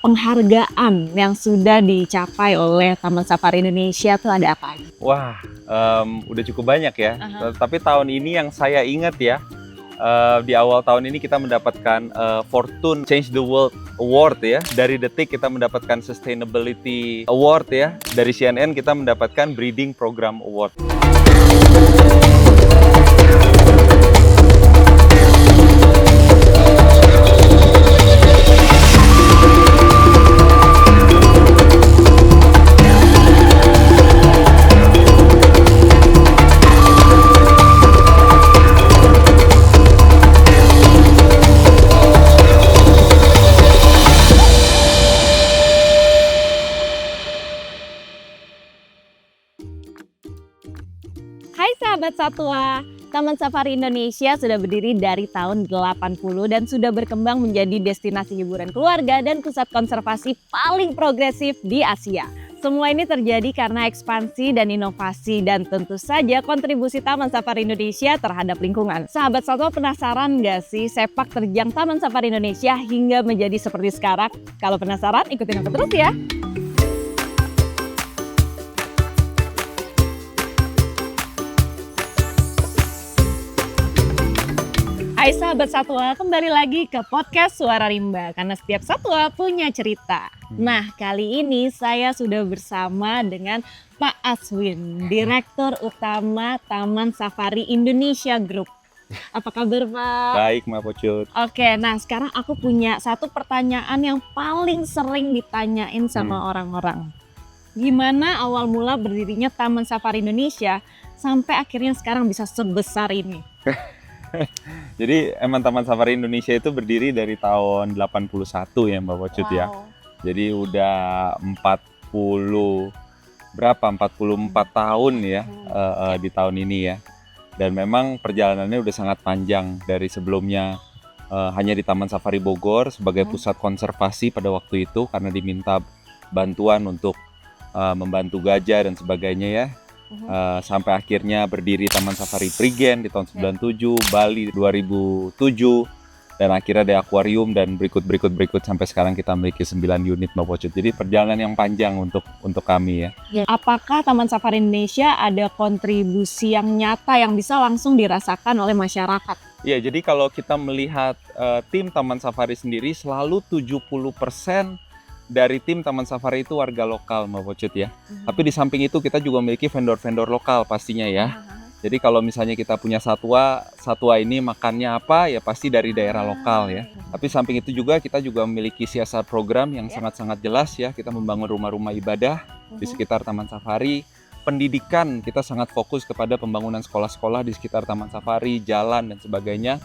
penghargaan yang sudah dicapai oleh Taman Safari Indonesia tuh ada apa aja? Wah, udah cukup banyak ya. Tapi tahun ini yang saya ingat ya, di awal tahun ini kita mendapatkan Fortune Change the World Award ya. Dari Detik kita mendapatkan Sustainability Award ya. Dari CNN kita mendapatkan Breeding Program Award. Hai sahabat satwa, Taman Safari Indonesia sudah berdiri dari tahun 80 dan sudah berkembang menjadi destinasi hiburan keluarga dan pusat konservasi paling progresif di Asia. Semua ini terjadi karena ekspansi dan inovasi dan tentu saja kontribusi Taman Safari Indonesia terhadap lingkungan. Sahabat satwa penasaran nggak sih sepak terjang Taman Safari Indonesia hingga menjadi seperti sekarang? Kalau penasaran, ikutin aku terus ya! Hai sahabat satwa, kembali lagi ke podcast Suara Rimba karena setiap satwa punya cerita. Nah, kali ini saya sudah bersama dengan Pak Aswin, Direktur Utama Taman Safari Indonesia Group. Apa kabar, Pak? Baik, Mbak Pocut. Oke, nah sekarang aku punya satu pertanyaan yang paling sering ditanyain sama orang-orang. Gimana awal mula berdirinya Taman Safari Indonesia sampai akhirnya sekarang bisa sebesar ini? Jadi emang Taman Safari Indonesia itu berdiri dari tahun 81 ya Mbak Pocut ya. Jadi udah 44 tahun ya di tahun ini ya. Dan memang perjalanannya udah sangat panjang dari sebelumnya hanya di Taman Safari Bogor sebagai pusat konservasi pada waktu itu karena diminta bantuan untuk membantu gajah dan sebagainya ya. Sampai akhirnya berdiri Taman Safari Prigen di tahun 97, Bali 2007, dan akhirnya ada akuarium dan berikut sampai sekarang kita memiliki 9 unit Mbak Pocut. Jadi perjalanan yang panjang untuk kami ya. Apakah Taman Safari Indonesia ada kontribusi yang nyata yang bisa langsung dirasakan oleh masyarakat? Iya, jadi kalau kita melihat tim Taman Safari sendiri selalu 70% dari tim Taman Safari itu warga lokal Mbak Pocut ya. Tapi di samping itu kita juga memiliki vendor-vendor lokal pastinya ya. Jadi kalau misalnya kita punya satwa ini makannya apa ya pasti dari daerah lokal ya. Tapi samping itu juga kita juga memiliki CSR program yang sangat-sangat jelas ya. Kita membangun rumah-rumah ibadah di sekitar Taman Safari. Pendidikan kita sangat fokus kepada pembangunan sekolah-sekolah di sekitar Taman Safari, jalan dan sebagainya.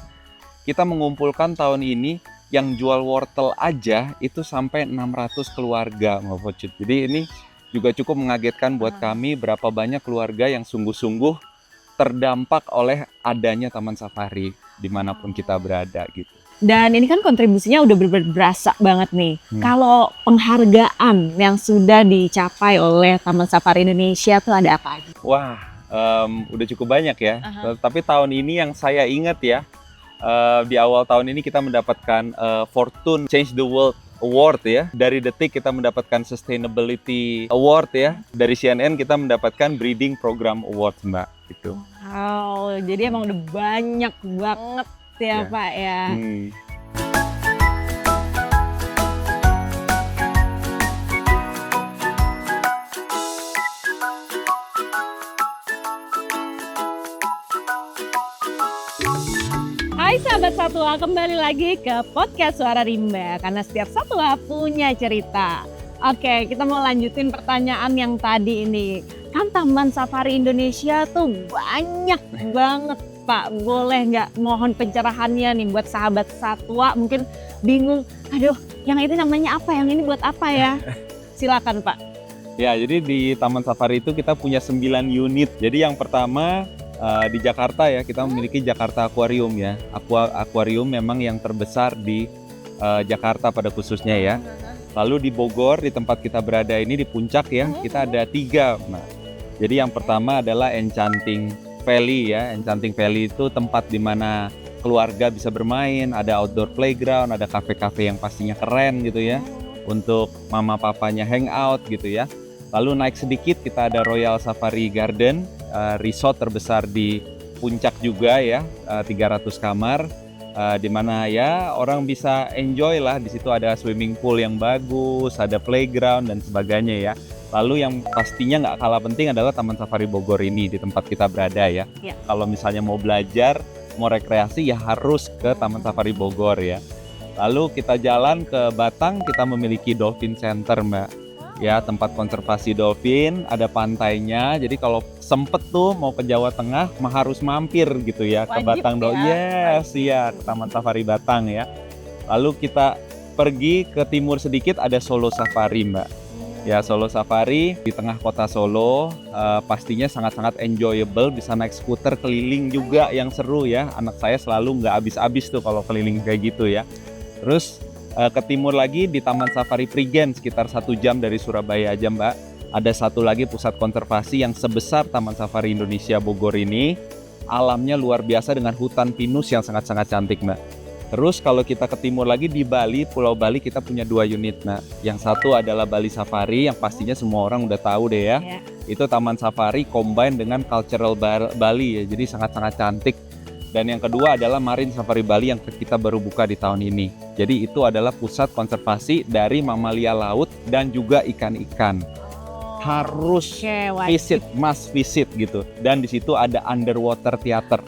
Kita mengumpulkan tahun ini yang jual wortel aja itu sampai 600 keluarga Mbak Pocut. Jadi ini juga cukup mengagetkan buat kami berapa banyak keluarga yang sungguh-sungguh terdampak oleh adanya Taman Safari dimanapun kita berada gitu. Dan ini kan kontribusinya udah berasa banget nih. Kalau penghargaan yang sudah dicapai oleh Taman Safari Indonesia tuh ada apa aja? Wah, udah cukup banyak ya. Tapi tahun ini yang saya ingat ya, di awal tahun ini kita mendapatkan Fortune Change the World Award ya. Dari Detik kita mendapatkan Sustainability Award ya. Dari CNN kita mendapatkan Breeding Program Award Mbak. Gitu. Wow, jadi emang udah banyak banget ya Pak ya. Hai sahabat satwa, kembali lagi ke podcast Suara Rimba karena setiap satwa punya cerita. Oke, kita mau lanjutin pertanyaan yang tadi ini. Kan Taman Safari Indonesia tuh banyak banget Pak. Boleh nggak mohon pencerahannya nih buat sahabat satwa mungkin bingung. Aduh, yang ini namanya apa? Yang ini buat apa ya? Silakan Pak. Ya, jadi di Taman Safari itu kita punya 9 unit. Jadi yang pertama di Jakarta ya, kita memiliki Jakarta Aquarium ya. Aquarium memang yang terbesar di Jakarta pada khususnya ya. Lalu di Bogor, di tempat kita berada ini di puncak ya, kita ada 3. Nah, jadi yang pertama adalah Enchanting Valley ya. Enchanting Valley itu tempat di mana keluarga bisa bermain, ada outdoor playground, ada kafe-kafe yang pastinya keren gitu ya. untuk mama papanya hangout gitu ya. Lalu naik sedikit kita ada Royal Safari Garden, resort terbesar di Puncak juga ya, 300 kamar, di mana ya orang bisa enjoy lah. Di situ ada swimming pool yang bagus, ada playground dan sebagainya ya. Lalu yang pastinya nggak kalah penting adalah Taman Safari Bogor ini di tempat kita berada ya. Kalau misalnya mau belajar, mau rekreasi ya harus ke Taman Safari Bogor ya. Lalu kita jalan ke Batang, kita memiliki Dolphin Center Mbak. Ya, tempat konservasi dolphin, ada pantainya. Jadi kalau sempet tuh mau ke Jawa Tengah, harus mampir gitu ya ke Batang Yes, iya, ke Taman Safari Batang ya. Lalu kita pergi ke timur sedikit ada Solo Safari Mbak. Ya, Solo Safari di tengah kota Solo, pastinya sangat-sangat enjoyable, bisa naik skuter keliling juga yang seru ya. Anak saya selalu nggak habis-habis tuh kalau keliling kayak gitu ya. Terus ke timur lagi di Taman Safari Prigen sekitar 1 jam dari Surabaya aja Mbak. Ada satu lagi pusat konservasi yang sebesar Taman Safari Indonesia Bogor ini. Alamnya luar biasa dengan hutan pinus yang sangat-sangat cantik Mbak. Terus kalau kita ke timur lagi di Bali, Pulau Bali kita punya 2 unit Mbak. Yang satu adalah Bali Safari yang pastinya semua orang udah tahu deh ya. Itu Taman Safari combine dengan Cultural Bali ya, jadi sangat-sangat cantik. Dan yang kedua adalah Marine Safari Bali yang kita baru buka di tahun ini. Jadi itu adalah pusat konservasi dari mamalia laut dan juga ikan-ikan. Harus visit, must visit gitu. Dan di situ ada underwater theater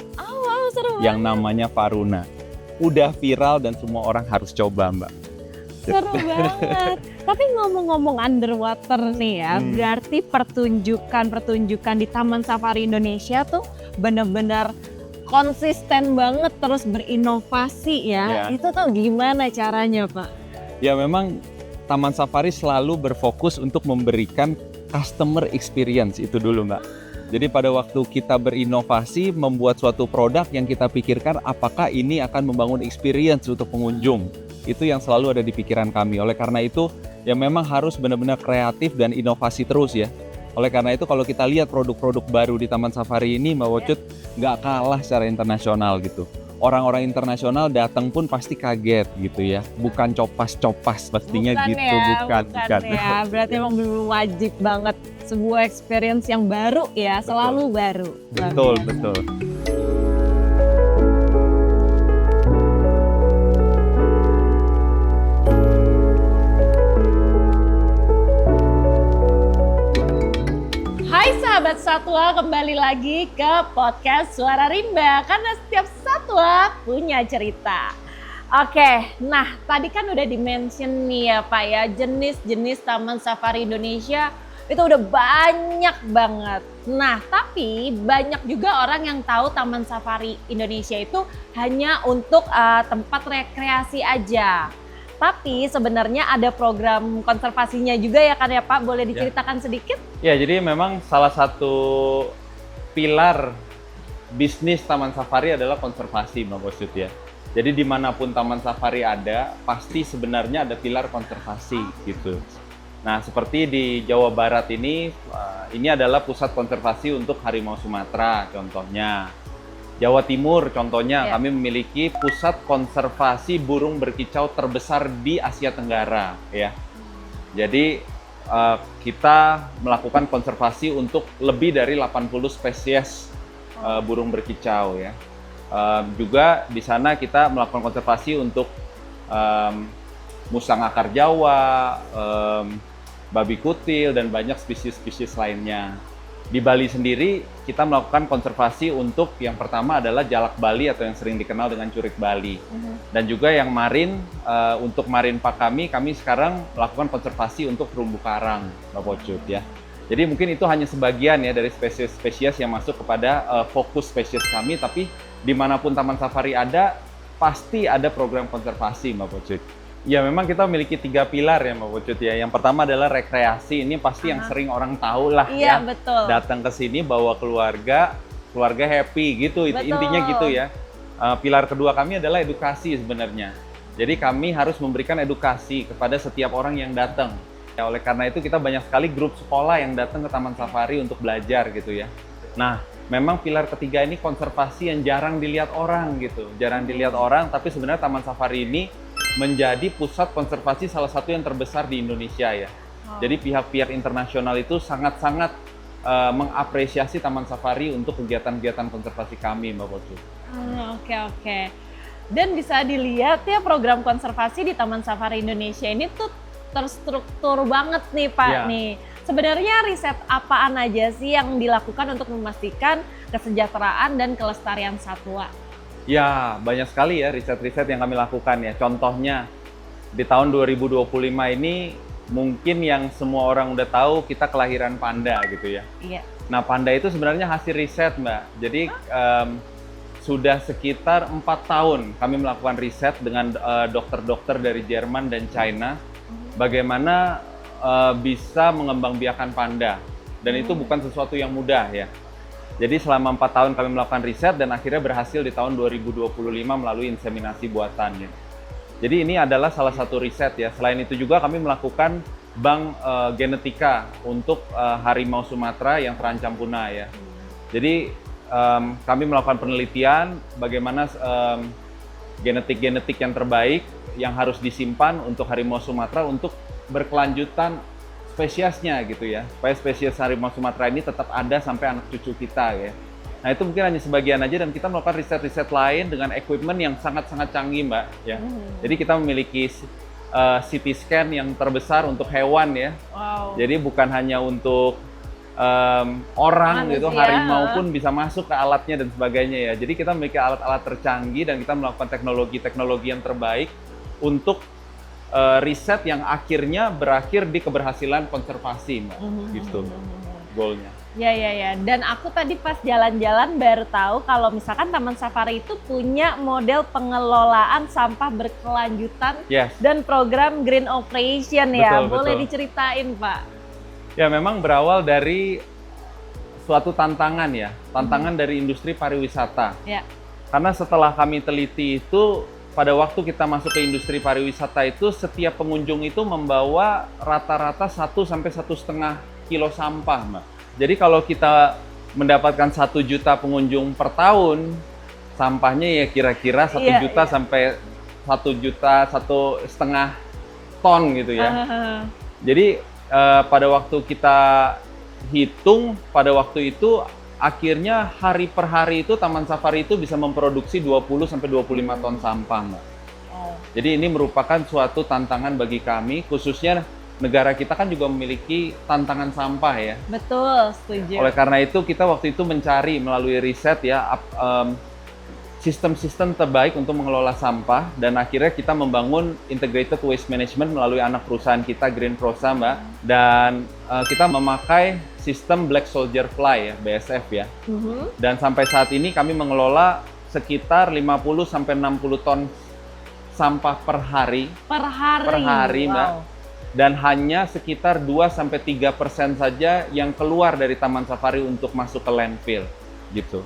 Seru yang namanya Varuna. Udah viral dan semua orang harus coba Mbak. Seru banget. Tapi ngomong-ngomong underwater nih ya, berarti pertunjukan di Taman Safari Indonesia tuh benar-benar konsisten banget terus berinovasi ya. Itu tuh gimana caranya Pak? Ya memang Taman Safari selalu berfokus untuk memberikan customer experience itu dulu Mbak. Jadi pada waktu kita berinovasi membuat suatu produk yang kita pikirkan apakah ini akan membangun experience untuk pengunjung. Itu yang selalu ada di pikiran kami. Oleh karena itu ya memang harus benar-benar kreatif dan inovasi terus ya. Oleh karena itu kalau kita lihat produk-produk baru di Taman Safari ini Mbak Wocut nggak kalah secara internasional gitu. Orang-orang internasional datang pun pasti kaget gitu ya. Bukan copas-copas pastinya bukan gitu. Bukan ya. Berarti emang wajib banget sebuah experience yang baru ya. Selalu baru. Betul. Sahabat Satwa, kembali lagi ke podcast Suara Rimba karena setiap satwa punya cerita. Oke, nah tadi kan udah di-mention nih ya Pak ya, jenis-jenis Taman Safari Indonesia itu udah banyak banget. Nah, tapi banyak juga orang yang tahu Taman Safari Indonesia itu hanya untuk tempat rekreasi aja. Tapi sebenarnya ada program konservasinya juga ya kan ya Pak, boleh diceritakan sedikit? Ya, jadi memang salah satu pilar bisnis Taman Safari adalah konservasi Mbak Wocut ya. Jadi dimanapun Taman Safari ada, pasti sebenarnya ada pilar konservasi gitu. Nah seperti di Jawa Barat ini adalah pusat konservasi untuk harimau Sumatera contohnya. Jawa Timur contohnya kami memiliki pusat konservasi burung berkicau terbesar di Asia Tenggara ya. Jadi kita melakukan konservasi untuk lebih dari 80 spesies burung berkicau ya. Juga di sana kita melakukan konservasi untuk musang akar Jawa, babi kutil dan banyak spesies-spesies lainnya. Di Bali sendiri kita melakukan konservasi untuk yang pertama adalah jalak Bali atau yang sering dikenal dengan curik Bali. Dan juga yang marin, untuk marin park kami sekarang melakukan konservasi untuk terumbu karang Mbak Wocut ya. Jadi mungkin itu hanya sebagian ya dari spesies-spesies yang masuk kepada fokus spesies kami, tapi dimanapun Taman Safari ada, pasti ada program konservasi Mbak Wocut. Ya memang kita memiliki 3 pilar ya Mbak Wocut ya. Yang pertama adalah rekreasi, ini pasti yang sering orang tahu lah ya. Betul. Datang ke sini bawa keluarga happy gitu, intinya gitu ya. Pilar kedua kami adalah edukasi sebenarnya. Jadi kami harus memberikan edukasi kepada setiap orang yang datang. Ya, oleh karena itu kita banyak sekali grup sekolah yang datang ke Taman Safari untuk belajar gitu ya. Nah, memang pilar ketiga ini konservasi yang jarang dilihat orang gitu. Jarang dilihat orang, tapi sebenarnya Taman Safari ini menjadi pusat konservasi salah satu yang terbesar di Indonesia ya. Jadi pihak-pihak internasional itu sangat-sangat mengapresiasi Taman Safari untuk kegiatan-kegiatan konservasi kami, Mbak Pocu. Oke, oke. Dan bisa dilihat ya program konservasi di Taman Safari Indonesia ini tuh terstruktur banget nih Pak Ya. nih. Sebenarnya riset apaan aja sih yang dilakukan untuk memastikan kesejahteraan dan kelestarian satwa? Ya, banyak sekali ya riset-riset yang kami lakukan ya. Contohnya di tahun 2025 ini mungkin yang semua orang udah tahu kita kelahiran panda gitu ya. Iya. Nah, panda itu sebenarnya hasil riset, Mbak. Jadi sudah sekitar 4 tahun kami melakukan riset dengan dokter-dokter dari Jerman dan China bagaimana bisa mengembangbiakan panda. Dan itu bukan sesuatu yang mudah ya. Jadi selama 4 tahun kami melakukan riset dan akhirnya berhasil di tahun 2025 melalui inseminasi buatan ya. Jadi ini adalah salah satu riset ya. Selain itu juga kami melakukan bank genetika untuk harimau Sumatera yang terancam punah ya. Jadi kami melakukan penelitian bagaimana genetik-genetik yang terbaik yang harus disimpan untuk harimau Sumatera untuk berkelanjutan spesiesnya gitu ya. Supaya spesies harimau Sumatera ini tetap ada sampai anak cucu kita ya. Nah itu mungkin hanya sebagian aja dan kita melakukan riset-riset lain dengan equipment yang sangat-sangat canggih Mbak ya. Jadi kita memiliki CT scan yang terbesar untuk hewan ya. Wow. Jadi bukan hanya untuk orang Manusia, gitu, harimau pun bisa masuk ke alatnya dan sebagainya ya. Jadi kita memiliki alat-alat tercanggih dan kita melakukan teknologi-teknologi yang terbaik untuk riset yang akhirnya berakhir di keberhasilan konservasi Mbak. Gitu goalnya. Ya. Dan aku tadi pas jalan-jalan baru tahu kalau misalkan Taman Safari itu punya model pengelolaan sampah berkelanjutan Yes. dan program Green Operation ya. Betul, Boleh betul. diceritain Pak? Ya memang berawal dari suatu tantangan ya, tantangan dari industri pariwisata. Ya. Karena setelah kami teliti itu, pada waktu kita masuk ke industri pariwisata itu, setiap pengunjung itu membawa rata-rata 1-1,5 kilo sampah, Mbak. Jadi kalau kita mendapatkan 1 juta pengunjung per tahun, sampahnya ya kira-kira 1 Iya, juta iya. sampai 1,5 juta ton gitu ya. Jadi pada waktu kita hitung, pada waktu itu akhirnya hari per hari itu Taman Safari itu bisa memproduksi 20-25 ton sampah, Mbak. Oh. Jadi ini merupakan suatu tantangan bagi kami, khususnya negara kita kan juga memiliki tantangan sampah ya. Betul, setuju. Oleh karena itu kita waktu itu mencari melalui riset ya sistem-sistem terbaik untuk mengelola sampah dan akhirnya kita membangun integrated waste management melalui anak perusahaan kita Green Prosa Mbak, dan kita memakai sistem Black Soldier Fly ya, BSF ya. Dan sampai saat ini kami mengelola sekitar 50-60 ton sampah per hari Per hari. Mbak. Dan hanya sekitar 2-3% saja yang keluar dari Taman Safari untuk masuk ke landfill gitu.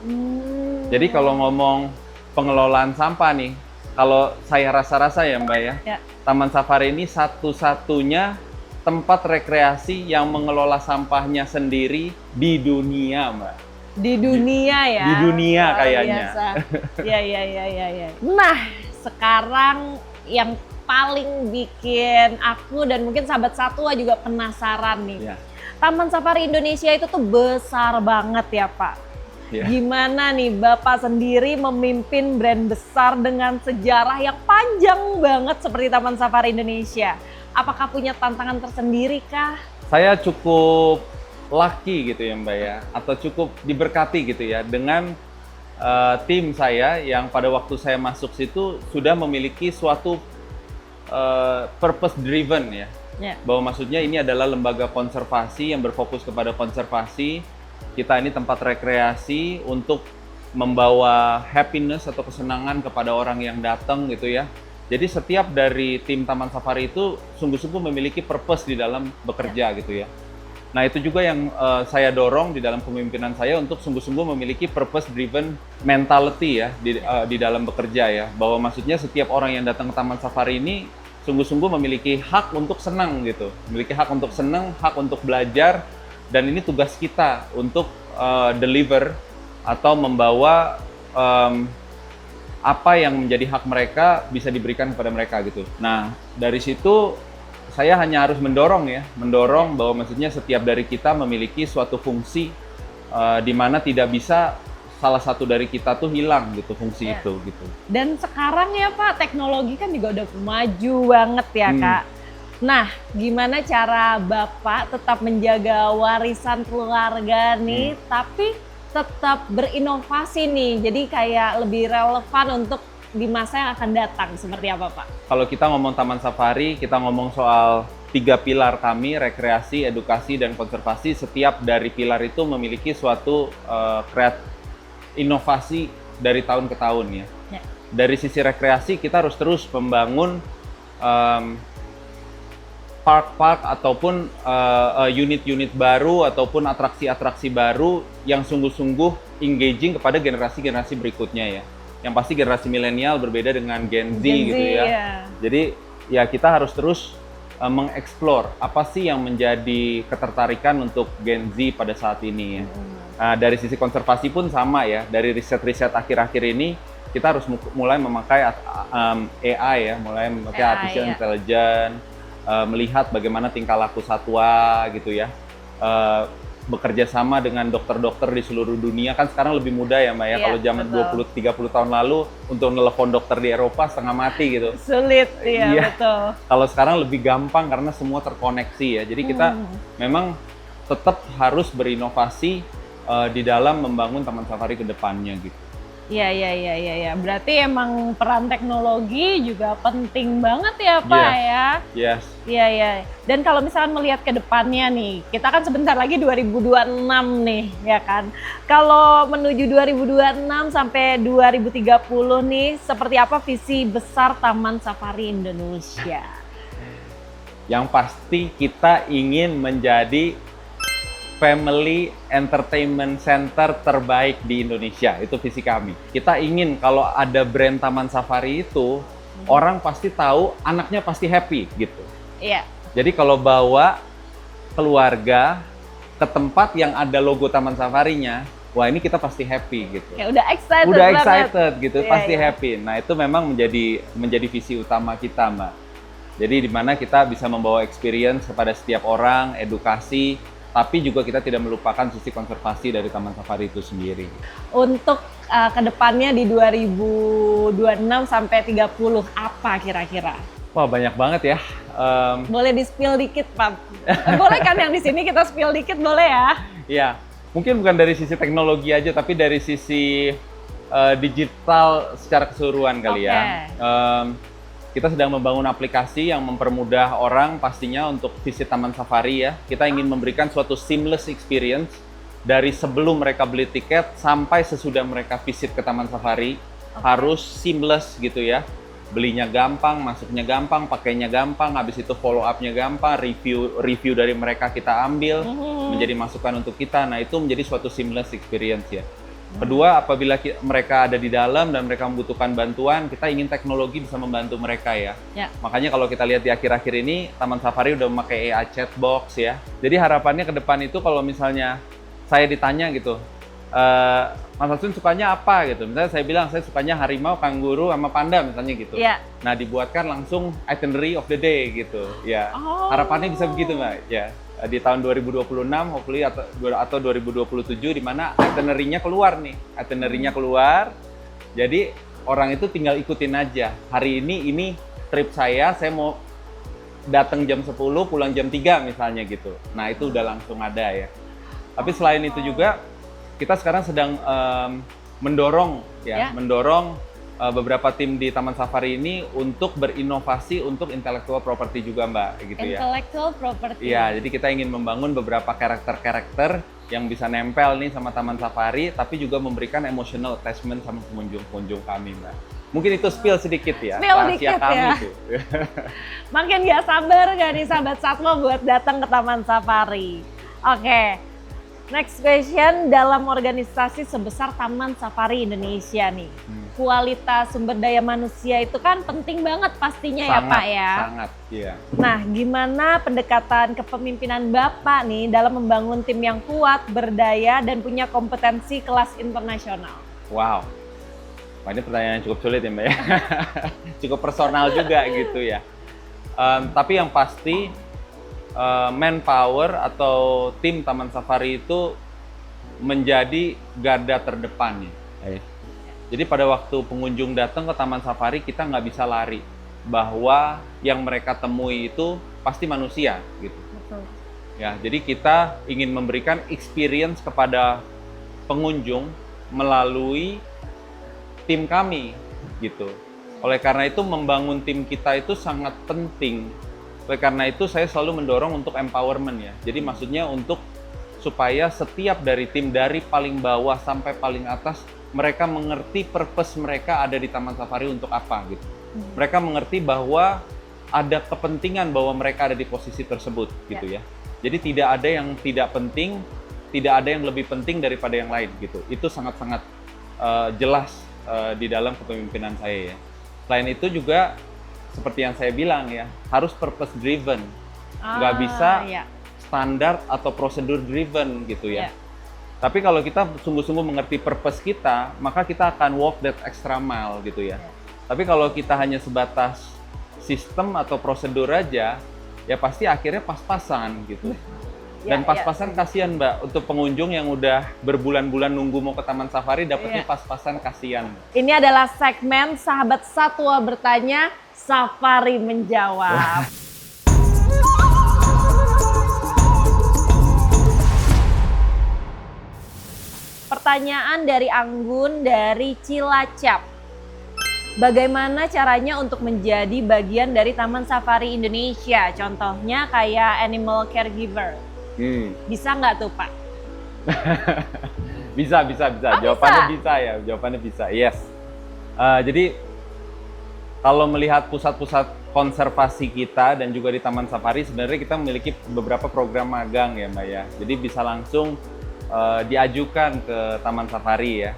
Jadi kalau ngomong pengelolaan sampah nih, kalau saya rasa-rasa ya Mbak ya, Taman Safari ini satu-satunya tempat rekreasi yang mengelola sampahnya sendiri di dunia Mbak. Di dunia ya. Di dunia Luar kayaknya. biasa. Ya. Nah, sekarang yang paling bikin aku dan mungkin sahabat satwa juga penasaran nih. Ya. Taman Safari Indonesia itu tuh besar banget ya Pak. Ya. Gimana nih Bapak sendiri memimpin brand besar dengan sejarah yang panjang banget seperti Taman Safari Indonesia? Apakah punya tantangan tersendiri kah? Saya cukup lucky gitu ya Mbak ya, atau cukup diberkati gitu ya dengan tim saya yang pada waktu saya masuk situ sudah memiliki suatu purpose driven ya. Bahwa maksudnya ini adalah lembaga konservasi yang berfokus kepada konservasi. Kita ini tempat rekreasi untuk membawa happiness atau kesenangan kepada orang yang datang gitu ya. Jadi setiap dari tim Taman Safari itu sungguh-sungguh memiliki purpose di dalam bekerja gitu ya. Nah itu juga yang saya dorong di dalam kepemimpinan saya untuk sungguh-sungguh memiliki purpose driven mentality ya di dalam bekerja ya. Bahwa maksudnya setiap orang yang datang ke Taman Safari ini sungguh-sungguh memiliki hak untuk senang gitu. Memiliki hak untuk senang, hak untuk belajar, dan ini tugas kita untuk deliver atau membawa apa yang menjadi hak mereka bisa diberikan kepada mereka gitu. Nah, dari situ saya hanya harus mendorong bahwa maksudnya setiap dari kita memiliki suatu fungsi di mana tidak bisa salah satu dari kita tuh hilang gitu fungsi itu gitu. Dan sekarang ya Pak, teknologi kan juga udah maju banget ya Kak. Nah, gimana cara Bapak tetap menjaga warisan keluarga nih, tapi tetap berinovasi nih, jadi kayak lebih relevan untuk di masa yang akan datang, seperti apa Pak? Kalau kita ngomong Taman Safari, kita ngomong soal 3 pilar kami, rekreasi, edukasi, dan konservasi. Setiap dari pilar itu memiliki suatu inovasi dari tahun ke tahun ya. Dari sisi rekreasi, kita harus terus membangun park-park ataupun unit-unit baru ataupun atraksi-atraksi baru yang sungguh-sungguh engaging kepada generasi-generasi berikutnya ya. Yang pasti generasi milenial berbeda dengan Gen Z gitu ya. Jadi ya kita harus terus mengeksplor apa sih yang menjadi ketertarikan untuk Gen Z pada saat ini ya. Dari sisi konservasi pun sama ya. Dari riset-riset akhir-akhir ini kita harus mulai memakai AI ya, mulai memakai artificial intelligence. Melihat bagaimana tingkah laku satwa gitu ya, bekerja sama dengan dokter-dokter di seluruh dunia. Kan sekarang lebih mudah ya Mbak ya, kalau zaman 20-30 tahun lalu untuk nelpon dokter di Eropa setengah mati gitu. Sulit, iya betul. Kalau sekarang lebih gampang karena semua terkoneksi ya, jadi kita memang tetap harus berinovasi di dalam membangun Taman Safari ke depannya gitu. Iya. Berarti emang peran teknologi juga penting banget ya Pak ya. Yes. Iya. Dan kalau misalnya melihat ke depannya nih, kita kan sebentar lagi 2026 nih, ya kan. Kalau menuju 2026 sampai 2030 nih, seperti apa visi besar Taman Safari Indonesia? Yang pasti kita ingin menjadi family entertainment center terbaik di Indonesia, itu visi kami. Kita ingin kalau ada brand Taman Safari itu, orang pasti tahu, anaknya pasti happy gitu. Iya. Jadi kalau bawa keluarga ke tempat yang ada logo Taman Safarinya, wah ini kita pasti happy gitu. Ya udah excited gitu, pasti happy. Nah itu memang menjadi visi utama kita Mbak. Jadi di mana kita bisa membawa experience kepada setiap orang, edukasi, tapi juga kita tidak melupakan sisi konservasi dari Taman Safari itu sendiri. Untuk kedepannya di 2026 sampai 30 apa kira-kira? Wah banyak banget ya. Boleh di-spill dikit Pak? Boleh kan yang di sini kita spill dikit boleh ya? Iya, mungkin bukan dari sisi teknologi aja, tapi dari sisi digital secara keseluruhan kali ya. Kita sedang membangun aplikasi yang mempermudah orang pastinya untuk visit Taman Safari ya. Kita ingin memberikan suatu seamless experience dari sebelum mereka beli tiket sampai sesudah mereka visit ke Taman Safari. Harus seamless gitu ya. Belinya gampang, masuknya gampang, pakainya gampang, habis itu follow up-nya gampang, review dari mereka kita ambil, menjadi masukan untuk kita. Nah itu menjadi suatu seamless experience ya. Kedua, apabila mereka ada di dalam dan mereka membutuhkan bantuan, kita ingin teknologi bisa membantu mereka ya. Makanya kalau kita lihat di akhir-akhir ini, Taman Safari udah memakai AI chatbox ya. Jadi harapannya ke depan itu kalau misalnya saya ditanya gitu, Mas Asun sukanya apa gitu. Misalnya saya bilang saya sukanya harimau, kanguru, sama panda misalnya gitu. Nah dibuatkan langsung itinerary of the day gitu ya. Harapannya bisa begitu Mbak ya. Di tahun 2026 hopefully atau 2027 di mana itinerary-nya keluar nih. Itinerary-nya keluar. Jadi orang itu tinggal ikutin aja. Hari ini trip saya mau datang jam 10, pulang jam 3 misalnya gitu. Nah, itu udah langsung ada ya. Tapi selain itu juga kita sekarang sedang mendorong beberapa tim di Taman Safari ini untuk berinovasi untuk intellectual property juga Mbak gitu ya. Intellectual property. Iya, jadi kita ingin membangun beberapa karakter-karakter yang bisa nempel nih sama Taman Safari, tapi juga memberikan emotional attachment sama pengunjung-pengunjung kami Mbak. Mungkin itu spill sedikit ya, rahasia kami itu. Makin gak sabar gak nih sahabat Satwa buat datang ke Taman Safari. Oke. Next question, dalam organisasi sebesar Taman Safari Indonesia nih, kualitas sumber daya manusia itu kan penting banget pastinya ya Pak ya? Sangat, iya. Nah, gimana pendekatan kepemimpinan Bapak nih dalam membangun tim yang kuat, berdaya, dan punya kompetensi kelas internasional? Wow. Wah, ini pertanyaan yang cukup sulit ya Mbak ya. Cukup personal juga gitu ya. Tapi yang pasti manpower atau tim Taman Safari itu menjadi garda terdepan ya. Jadi pada waktu pengunjung datang ke Taman Safari, kita nggak bisa lari bahwa yang mereka temui itu pasti manusia gitu. Betul. Ya, jadi kita ingin memberikan experience kepada pengunjung melalui tim kami gitu. Oleh karena itu membangun tim kita itu sangat penting. Oleh karena itu saya selalu mendorong untuk empowerment ya. Jadi maksudnya untuk supaya setiap dari tim dari paling bawah sampai paling atas mereka mengerti purpose mereka ada di Taman Safari untuk apa gitu. Mereka mengerti bahwa ada kepentingan bahwa mereka ada di posisi tersebut gitu ya. Jadi tidak ada yang tidak penting, tidak ada yang lebih penting daripada yang lain gitu. Itu sangat-sangat jelas di dalam kepemimpinan saya ya. Selain itu juga seperti yang saya bilang ya, harus purpose driven. Nggak bisa standar atau prosedur driven gitu ya. Tapi kalau kita sungguh-sungguh mengerti purpose kita, maka kita akan walk that extra mile gitu ya. Tapi kalau kita hanya sebatas sistem atau prosedur aja, ya pasti akhirnya pas-pasan gitu. Dan pas-pasan kasihan Mbak, untuk pengunjung yang udah berbulan-bulan nunggu mau ke Taman Safari, dapetnya pas-pasan kasihan. Ini adalah segmen Sahabat Satwa Bertanya, Safari Menjawab. Pertanyaan dari Anggun dari Cilacap. Bagaimana caranya untuk menjadi bagian dari Taman Safari Indonesia? Contohnya kayak animal caregiver. Bisa nggak tuh Pak? Bisa. Oh, Jawabannya bisa? bisa ya, jawabannya bisa. Yes. Jadi kalau melihat pusat-pusat konservasi kita dan juga di Taman Safari, sebenarnya kita memiliki beberapa program magang ya Mbak ya. Jadi bisa langsung diajukan ke Taman Safari ya.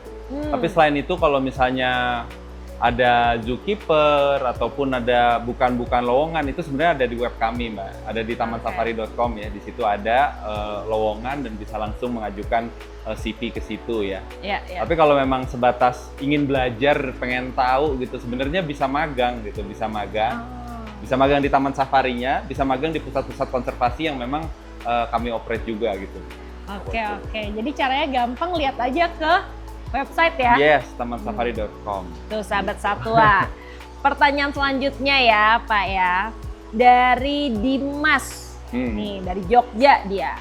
Tapi selain itu kalau misalnya ada zookeeper ataupun ada bukan lowongan, itu sebenarnya ada di web kami Mbak. Ada di tamansafari.com ya. Di situ ada lowongan dan bisa langsung mengajukan CV ke situ ya. Tapi kalau memang sebatas ingin belajar, pengen tahu gitu, sebenarnya bisa magang gitu, bisa magang. Bisa magang di Taman Safarinya, bisa magang di pusat-pusat konservasi yang memang kami operate juga gitu. Oke. Jadi caranya gampang, lihat aja ke website ya. Yes, tamansafari.com. Tuh Sahabat Satwa. Pertanyaan selanjutnya ya Pak ya. Dari Dimas. Nih dari Jogja dia.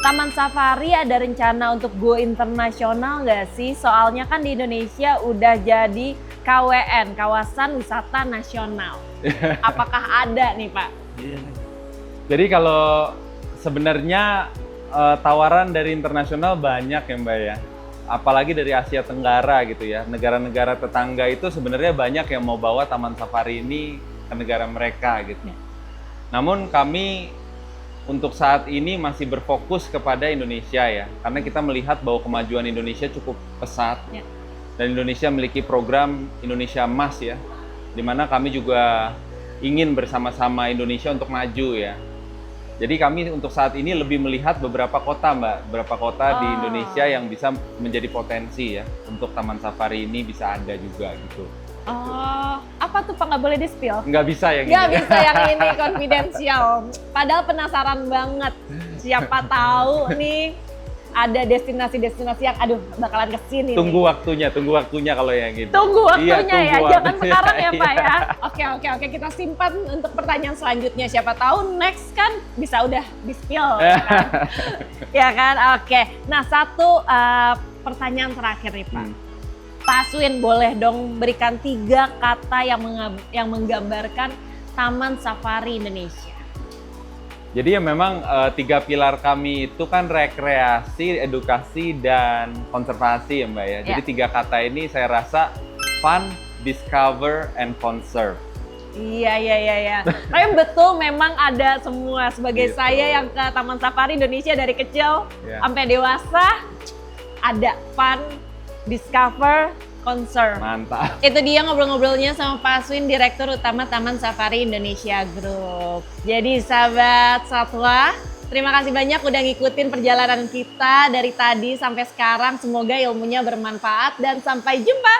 Taman Safari ada rencana untuk go internasional nggak sih? Soalnya kan di Indonesia udah jadi KWN, Kawasan Wisata Nasional. Apakah ada nih Pak? Jadi kalau sebenarnya tawaran dari internasional banyak ya Mbak ya. Apalagi dari Asia Tenggara gitu ya. Negara-negara tetangga itu sebenarnya banyak yang mau bawa Taman Safari ini ke negara mereka gitu. Namun kami untuk saat ini masih berfokus kepada Indonesia ya. Karena kita melihat bahwa kemajuan Indonesia cukup pesat. Dan Indonesia memiliki program Indonesia Emas ya. Di mana kami juga ingin bersama-sama Indonesia untuk maju ya. Jadi kami untuk saat ini lebih melihat beberapa kota Mbak, beberapa kota di Indonesia yang bisa menjadi potensi ya untuk Taman Safari ini bisa ada juga gitu. Apa tuh Pak, nggak boleh di-spill? Nggak bisa yang Nggak ini. bisa yang ini, confidential. Padahal penasaran banget. Siapa tahu nih ada destinasi-destinasi yang aduh bakalan kesini. Tunggu waktunya kalau yang itu. Tunggu waktunya ya, waktunya. jangan sekarang ya Pak ya. Oke, kita simpan untuk pertanyaan selanjutnya. Siapa tahu next kan bisa udah di-spill. Ya kan, oke. Nah satu pertanyaan terakhir nih Pak. Pak Aswin boleh dong berikan 3 kata yang menggambarkan Taman Safari Indonesia. Jadi ya memang 3 pilar kami itu kan rekreasi, edukasi, dan konservasi ya Mbak ya. Jadi 3 kata ini saya rasa fun, discover, and conserve. Iya. Tapi betul memang ada semua. Sebagai Gitu. saya yang ke Taman Safari Indonesia dari kecil sampai dewasa, ada fun, discover, conserve. Mantap. Itu dia ngobrol-ngobrolnya sama Pak Aswin, Direktur Utama Taman Safari Indonesia Group. Jadi Sahabat Satwa, terima kasih banyak udah ngikutin perjalanan kita dari tadi sampai sekarang. Semoga ilmunya bermanfaat dan sampai jumpa